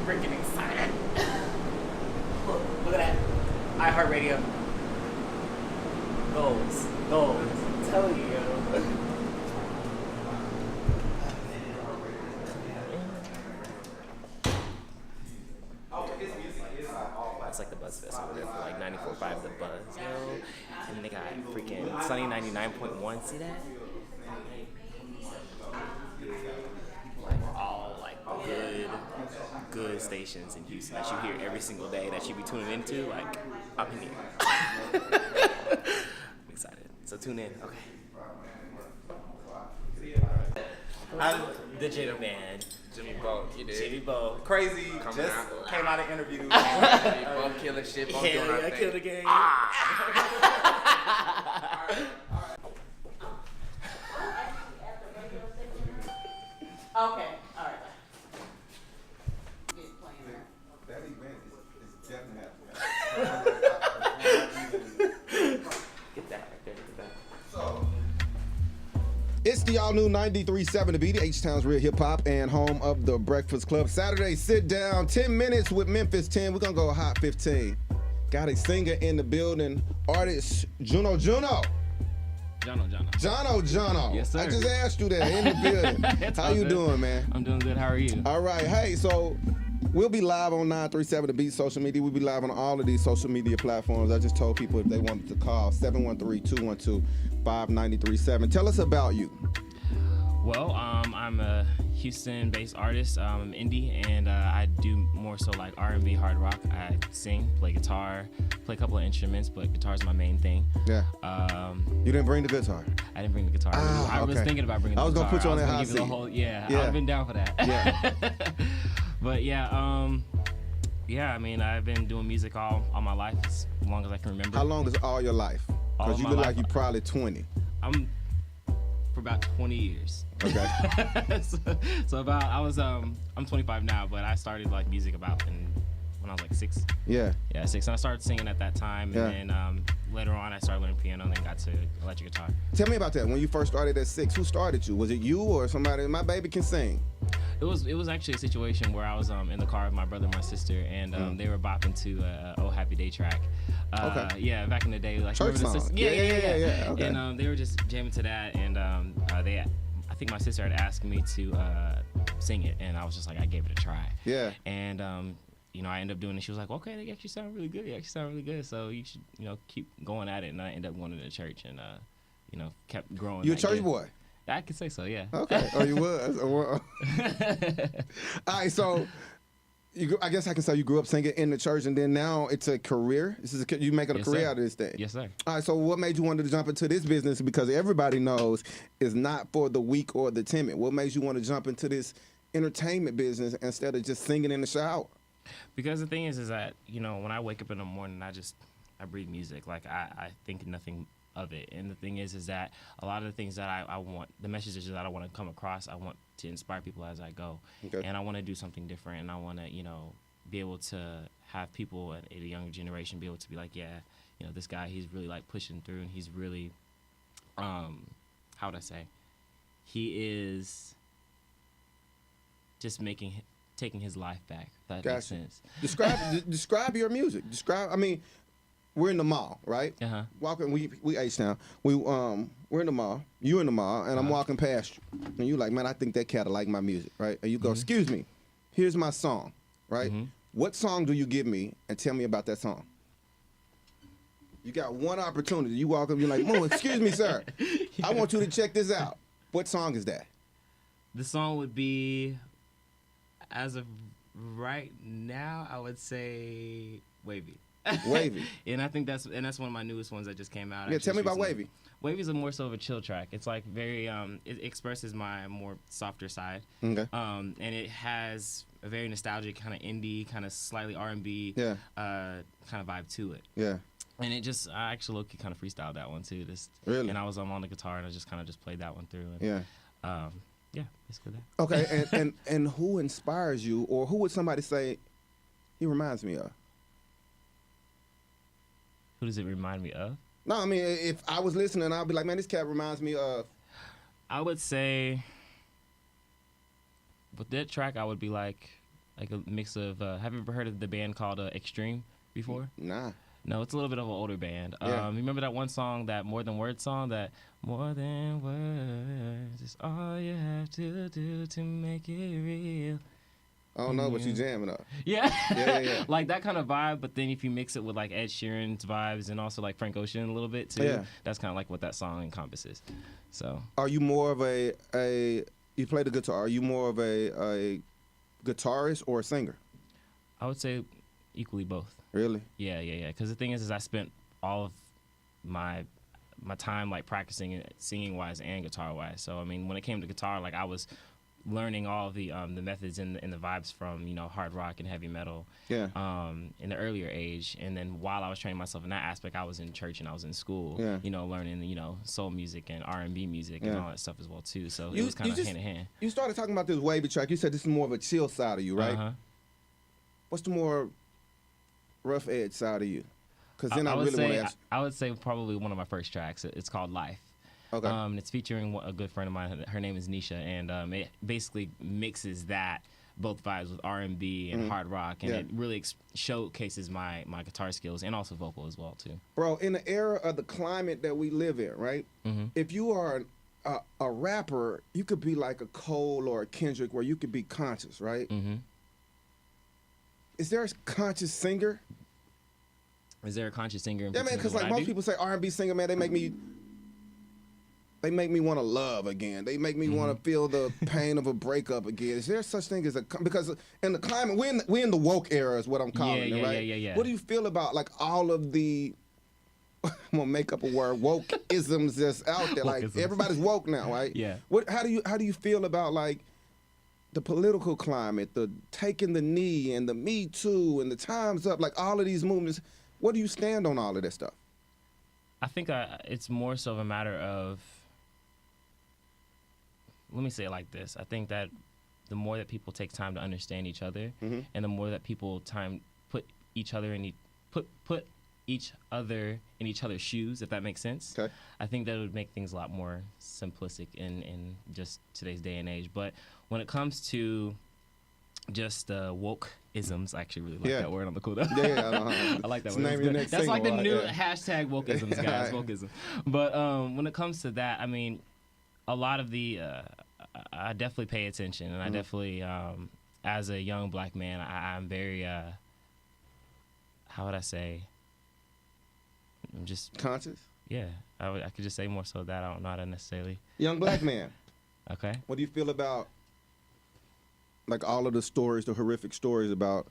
freaking excited. Look at that. iHeartRadio. Goals. I'm telling you, yo. It's like the Buzz Fest over there for like 94.5 The Buzz, yo. And they got freaking Sunny 99.1. See that? Like all like good stations in Houston that you hear every single day that you be tuning into. Like I'm in here. I'm excited. So tune in. Okay. I'm the Jada Man. Jimmy Bo, you did. Jimmy Bo. Crazy. Coming just out. came out of interview. Jimmy Bo killing shit. Bo doing our I thing. killed the game. Okay, all right. Get playing there. That event is definitely happening. Get that right there. Get that. So, It's the all new 93.7 The Beat, H-Town's real hip hop and home of the Breakfast Club. Saturday, sit down, 10 minutes with Memphis 10. We're gonna go hot 15. Got a singer in the building, artist JonoJono. JonoJono. Yes, sir. I just asked you that in the building. How you doing, man? I'm doing good. How are you? All right. Hey, so we'll be live on 937 The Beat social media. We'll be live on all of these social media platforms. I just told people if they wanted to call 713-212-5937. Tell us about you. Well, I'm a Houston-based artist. I'm indie, and I do more so like R&B, hard rock. I sing, play guitar, play a couple of instruments, but guitar's my main thing. Yeah. You didn't bring the guitar. I didn't bring the guitar. I was okay. thinking about bringing the I was guitar. gonna put you on that I hot was gonna give seat. you the whole, Yeah. I've been down for that. Yeah. But yeah, I mean, I've been doing music all my life, as long as I can remember. How long is all your life? All Because you my look life. like you're probably 20. I'm for about 20 years. Okay. so about I'm 25 now, but I started like music when I was like 6. Yeah. Yeah, 6. And I started singing at that time, Yeah. and then later on I started learning piano, and then got to electric guitar. Tell me about that. When you first started at 6, who started you? Was it you or somebody? My baby can sing. It was actually a situation where I was in the car with my brother and my sister, and they were bopping to Oh Happy Day track. Okay. Yeah, back in the day, like Church remember the song. Yeah. Okay. And they were just jamming to that, and I think my sister had asked me to sing it, and I was just like, I gave it a try. Yeah. And I ended up doing it. She was like, okay, they actually sound really good. You actually sound really good. So you should, keep going at it. And I ended up going to the church and, kept growing. You a that church gift. boy? I could say so, yeah. Okay. Oh, you was? All right, so I guess I can say you grew up singing in the church, and then now it's a career. You making a Yes, career sir. out of this thing. Yes, sir. All right, so what made you want to jump into this business? Because everybody knows it's not for the weak or the timid. What made you want to jump into this entertainment business instead of just singing in the shower? Because the thing is that, when I wake up in the morning, I breathe music. Like, I think nothing of it. And the thing is that a lot of the things that I want, the messages that I want to come across, I want to inspire people as I go. Okay. And I want to do something different, and I want to, be able to have people at a younger generation be able to be like, yeah, this guy, he's really like pushing through, and he's really, how would I say, he is just taking his life back, if that makes Gotcha. sense. Describe your music. We're in the mall, right? Uh-huh. Walking, we H-Town. We're in the mall. You in the mall, and I'm walking past you. And you like, man, I think that cat will like my music, right? And you go, excuse me, here's my song, right? What song do you give me, and tell me about that song? You got one opportunity. You walk up, you're like, oh, excuse me, sir. I want you to check this out. What song is that? The song would be, as of right now, I would say Wavy. Wavy. And I think that's one of my newest ones that just came out. Yeah, actually tell me about recently. Wavy. Wavy's a more so of a chill track. It's like very it expresses my more softer side. Okay. And it has a very nostalgic kind of indie, kind of slightly R&B Yeah. kind of vibe to it. Yeah. And I actually low-key kind of freestyled that one too. Really? And I was on the guitar, and I just kind of played that one through. And, Yeah. yeah, basically that. Okay, and who inspires you, or who would somebody say he reminds me of? Who does it remind me of? No, I mean, if I was listening, I'd be like, man, this cat reminds me of. I would say with that track, I would be like like a mix of. Have you ever heard of the band called Extreme before? Nah. No, it's a little bit of an older band. Yeah. You remember that one song, that More Than Words song, that more than words is all you have to do to make it real. I don't know, but you jamming up. Yeah. Yeah. Like that kind of vibe, but then if you mix it with like Ed Sheeran's vibes and also like Frank Ocean a little bit too, Yeah. that's kind of like what that song encompasses. So Are you more of a you play the guitar? Are you more of a guitarist or a singer? I would say equally both. Really? Yeah. Because the thing is I spent all of my time like practicing it, singing wise and guitar wise. So I mean, when it came to guitar, like I was learning all of the methods and the vibes from hard rock and heavy metal. Yeah. In the earlier age, and then while I was training myself in that aspect, I was in church and I was in school. Yeah. Learning soul music and R&B music and all that stuff as well too. So You- it was kind you of just- hand in hand. You started talking about this Wavy track. You said this is more of a chill side of you, right? Uh-huh. What's the more rough edge side of you? Because then I would really want say to ask. I would say probably one of my first tracks. It's called Life. Okay. It's featuring a good friend of mine. Her name is Nisha, and it basically mixes that both vibes with R&B and hard rock, and Yeah. it really showcases my guitar skills and also vocal as well too. Bro, in the era of the climate that we live in, right? Mhm. If you are a rapper, you could be like a Cole or a Kendrick where you could be conscious, right? Mm-hmm. Is there a conscious singer? Is there a conscious singer in Yeah, man, particular because what like I most do? people say R&B singer, man, they make me want to love again. They make me want to feel the pain of a breakup again. Is there such thing as because in the climate, we're in the woke era is what I'm calling it, right? Yeah. What do you feel about like all of the I'm gonna make up a word, woke-isms that's out there? Like Woke-isms. everybody's woke now, right? Yeah. How do you feel about like the political climate, the taking the knee and the Me Too and the Time's Up, like all of these movements? What do you stand on all of that stuff? I think it's more so of a matter of, let me say it like this. I think that the more that people take time to understand each other, Mhm. and the more that people put each other in each other in each other's shoes, if that makes sense. Okay. I think that would make things a lot more simplistic in just today's day and age. But when it comes to just woke-isms, I actually really like Yeah. that word on the cool though. Yeah, I like that It's word. the name of That's your good. next That's like the single, new right? Yeah. hashtag wokeisms, guys. Right. Wokeism. But when it comes to that, I mean, a lot of the I definitely pay attention, and I definitely, as a young black man, I'm very how would I say? I'm just Conscious? I could just say more so that I don't know how to necessarily. Young black man. Okay. What do you feel about like all of the stories, the horrific stories about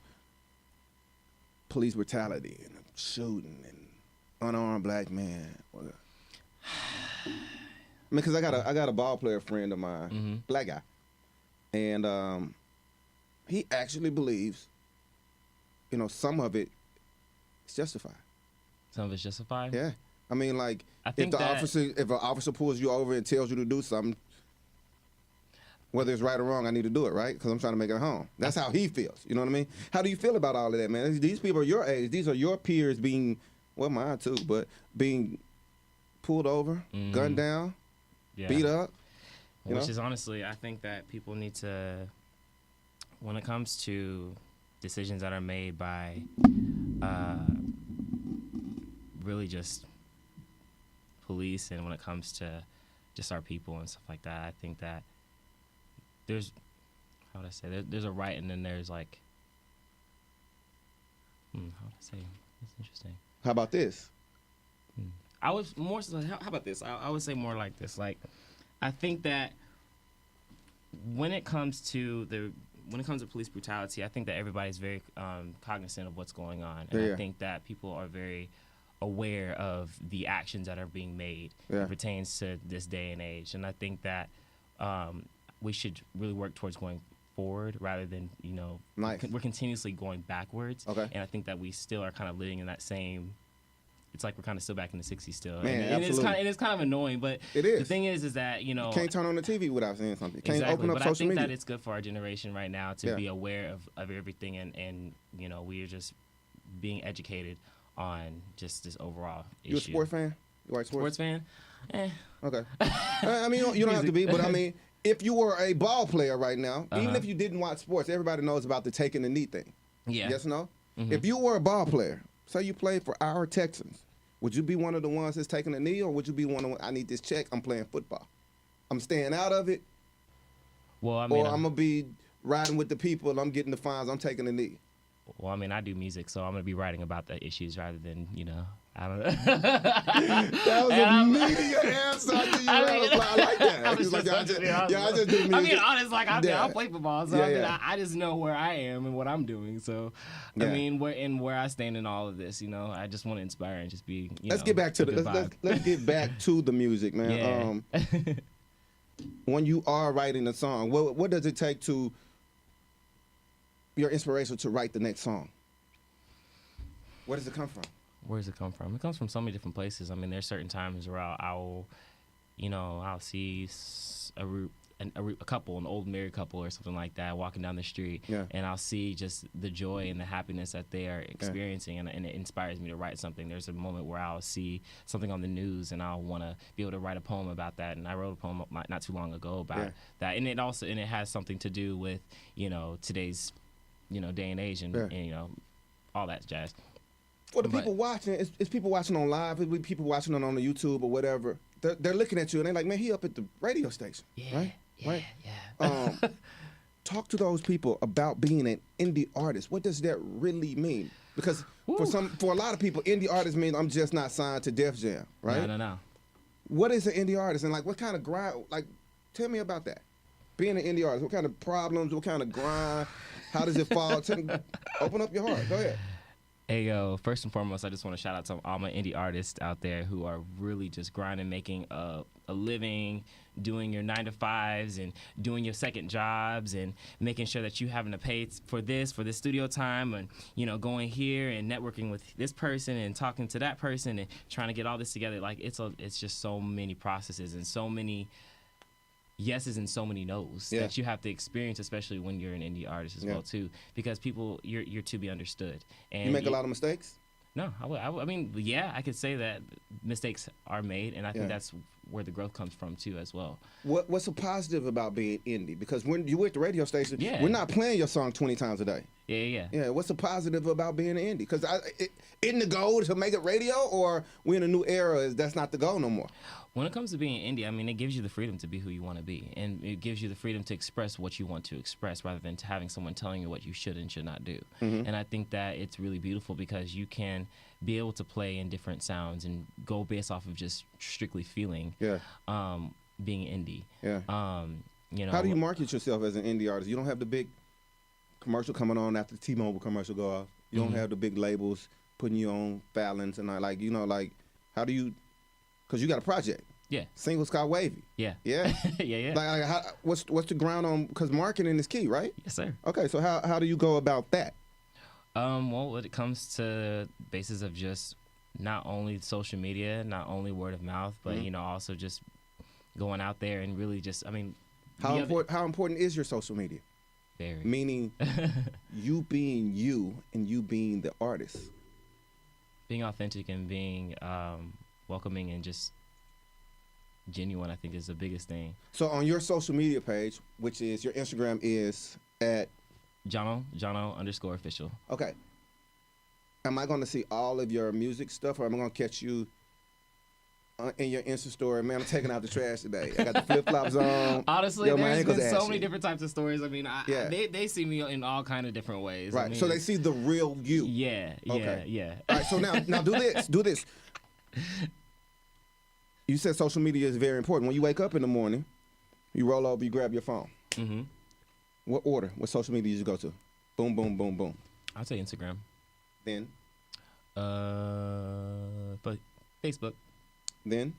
police brutality and shooting and unarmed black man? I mean, because I got a ball player friend of mine, black guy, and he actually believes, some of it is justified. Some of it's justified. Yeah, I mean, like I if think if an officer pulls you over and tells you to do something, whether it's right or wrong, I need to do it, right? Because I'm trying to make it home. That's how he feels. You know what I mean? How do you feel about all of that, man? These people are your age. These are your peers being, well, mine too, but being pulled over, gunned down, Yeah. beat up. You Which know? is honestly, I think that people need to, when it comes to decisions that are made by really just police, and when it comes to just our people and stuff like that, I think that there's, how would I say, there's a right, and then there's like, how would I say, that's interesting. How about this? I was more so, how about this? I would say more like this. Like, I think that when it comes to police brutality, I think that everybody's very cognizant of what's going on, and Yeah. I think that people are very aware of the actions that are being made Yeah. as it pertains to this day and age. And I think that we should really work towards going forward rather than Nice. we're continuously going backwards. Okay. And I think that we still are kind of living in that same. It's like we're kind of still back in the '60s still, Man, and absolutely. it's kind of annoying. But It is. the thing is that You can't turn on the TV without saying something. You can't exactly. open up But social I think media. that it's good for our generation right now to Yeah. be aware of everything, and we are just being educated on just this overall issue. You a sports fan? You like sports? Sports fan? Eh. Okay. I mean, you don't have to be, but I mean, if you were a ball player right now, even Uh-huh. if you didn't watch sports, everybody knows about the taking the knee thing. Yeah. Yes or no? Mhm. If you were a ball player, say you played for our Texans, would you be one of the ones that's taking a knee, or would you be one of I need this check, I'm playing football, I'm staying out of it, Well, I mean, or I'm gonna be riding with the people, I'm getting the fines, I'm taking a knee? I do music, so I'm gonna be writing about the issues rather than I don't know. That was a media answer. I like that. I He was like, I just do music. I'm being honest, like Yeah. I play football, so Yeah. I just know where I am and what I'm doing. So Yeah. I mean, where I stand in all of this, I just want to inspire and just be. Let's get back to a good let's get back to the music, man. Yeah. When you are writing a song, what does it take to your inspiration to write the next song? Where does it come from? Where does it come from? It comes from so many different places. I mean, there's certain times where I'll see a couple, an old married couple or something like that, walking down the street, Yeah. and I'll see just the joy and the happiness that they are experiencing, and it inspires me to write something. There's a moment where I'll see something on the news, and I'll want to be able to write a poem about that. And I wrote a poem not too long ago about that, and it has something to do with today's day and age, and all that jazz. Well, the people watching, it's people watching on live, it's people watching it on the YouTube or whatever. They're looking at you and they're like, man, he up at the radio station, right? Right? Yeah. Talk to those people about being an indie artist. What does that really mean? Because for a lot of people, indie artist means I'm just not signed to Def Jam, right? No. What is an indie artist, and like what kind of grind? Like, tell me about that. Being an indie artist, what kind of problems? What kind of grind? How does it fall? Open up your heart. Go ahead. Hey, yo, first and foremost, I just want to shout out to all my indie artists out there who are really just grinding, making a living, doing your 9-to-5s and doing your second jobs and making sure that you having to pay for this studio time and, going here and networking with this person and talking to that person and trying to get all this together. Like, it's just so many processes and so many yeses and so many no's that you have to experience, especially when you're an indie artist as well too, because people you're to be understood. And you make a lot of mistakes? No, I mean, yeah, I could say that mistakes are made, and I think that's where the growth comes from too as well. What's so positive about being indie? Because when you're at the radio station, we're not playing your song 20 times a day. Yeah. What's so positive about being an indie? Because isn't the goal to make it radio, or we're in a new era? That's not the goal no more. When it comes to being indie, I mean, it gives you the freedom to be who you want to be, and it gives you the freedom to express what you want to express rather than having someone telling you what you should and should not do. Mm-hmm. And I think that it's really beautiful because you can be able to play in different sounds and go based off of just strictly feeling. Being indie. How do you market yourself as an indie artist? You don't have the big commercial coming on after the T-Mobile commercial go off. You don't have the big labels putting you on Fallon's and how do you? Because you got a project. Yeah. Singles called Wavy. Yeah. Yeah. Yeah. Like what's the ground on? Because marketing is key, right? Yes, sir. Okay, so how do you go about that? Well, when it comes to basis of just not only social media, not only word of mouth, but also just going out there and really just, I mean, how important is your social media? Very. Meaning, you being you and you being the artist. Being authentic and being welcoming and just genuine, I think, is the biggest thing. So on your social media page, which is your Instagram, is at JonoJono_official. Okay. Am I going to see all of your music stuff, or am I going to catch you in your Insta story? Man, I'm taking out the trash today. I got the flip flops on. Honestly, my there's ankles been so ashy. many different types of stories. I mean, they see me in all kind of different ways. Right. I mean, So they see the real you. Yeah. Okay. Yeah. All right. So now do this. Do this. You said social media is very important. When you wake up in the morning, you roll over, you grab your phone. Mm-hmm. What order? What social media you go to? Boom, boom, boom, boom. I'll say Instagram. Then? But Facebook. Then?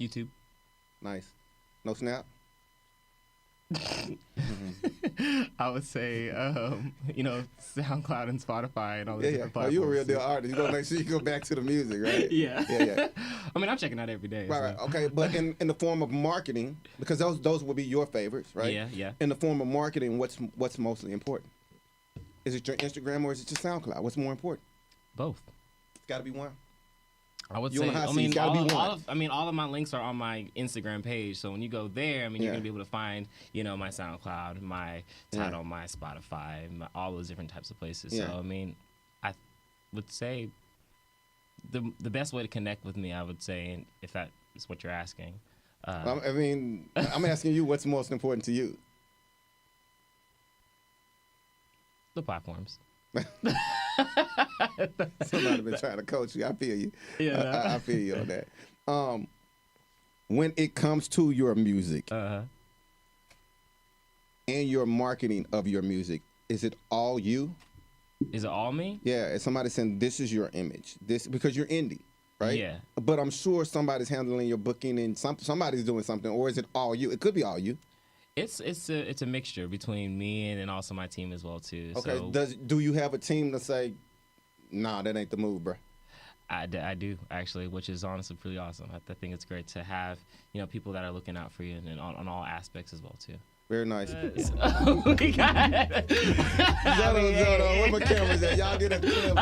YouTube. Nice. No Snap? I would say, SoundCloud and Spotify and all these different Oh, platforms. you a real deal artist. You gotta make sure you go back to the music, right? Yeah. Yeah. I mean, I'm checking out every day. Right. so. Okay, but in the form of marketing, because those would be your favorites, right? Yeah. In the form of marketing, what's mostly important? Is it your Instagram or is it your SoundCloud? What's more important? Both. It's got to be one. I would You say, on the hot I seat, mean, it's gotta be one. all of my links are on my Instagram page. So when you go there, I mean, you're Yeah. gonna be able to find, you know, my SoundCloud, my title, my Spotify, all those different types of places. Yeah. So I mean, I would say the best way to connect with me, I would say, if that is what you're asking. I mean, I'm asking you what's most important to you. The platforms. Somebody been trying to coach you. I feel you. Yeah. I feel you on that. When it comes to your music and your marketing of your music, is it all you? Is it all me? Yeah, is somebody saying this is your image? This because you're indie, right? Yeah. But I'm sure somebody's handling your booking and somebody's doing something, or is it all you? It could be all you. It's a mixture between me and then also my team as well too. Okay. So Do you have a team to say, nah, that ain't the move, bro? I do actually, which is honestly pretty awesome. I think it's great to have, you know, people that are looking out for you and on all aspects as well too. Very nice. We got it. Jono, where my cameras at? Y'all get a clip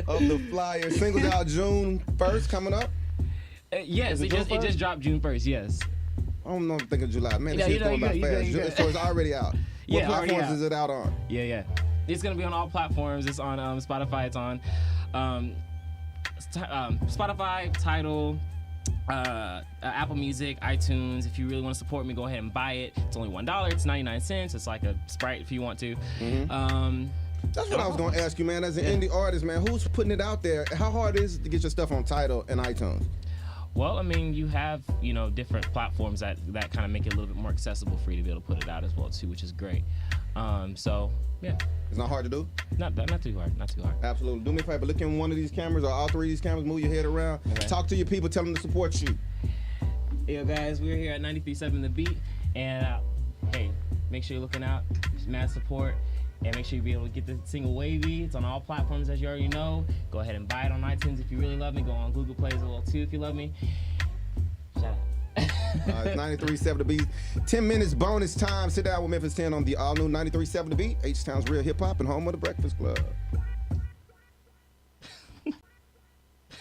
of the flyer. Singles out June 1st coming up. Yes, Is it it June just 1st? dropped June 1st. Yes. I don't know. I'm thinking July. Man, this Yeah, shit's going by fast. you good. So it's already out. Yeah, What already platforms out. is it out on? Yeah. It's gonna be on all platforms. It's on Spotify. It's on Spotify, Tidal, Apple Music, iTunes. If you really want to support me, go ahead and buy it. It's only $1. It's 99 cents. It's like a Sprite if you want to. That's what I was going to ask you, man. As an indie artist, man, who's putting it out there? How hard is it to get your stuff on Tidal and iTunes? Well, I mean, you have, you know, different platforms that kind of make it a little bit more accessible for you to be able to put it out as well too, which is great. So yeah, It's not hard to do? not too hard. Absolutely. Do me a favor. Look in one of these cameras or all three of these cameras. Move your head around. Okay. Talk to your people. Tell them to support you. Hey, yo, guys, we're here at 93.7 The Beat, and hey, make sure you're looking out. There's mad support, and make sure you be able to get the single Wavy. It's on all platforms, as you already know. Go ahead and buy it on iTunes if you really love me. Go on Google Play as well too if you love me. Shout out. It's 93.7 The Beat. 10 minutes bonus time. Sit down with Memphis 10 on the all new 93.7 The Beat. H-Town's real hip hop and home of the Breakfast Club.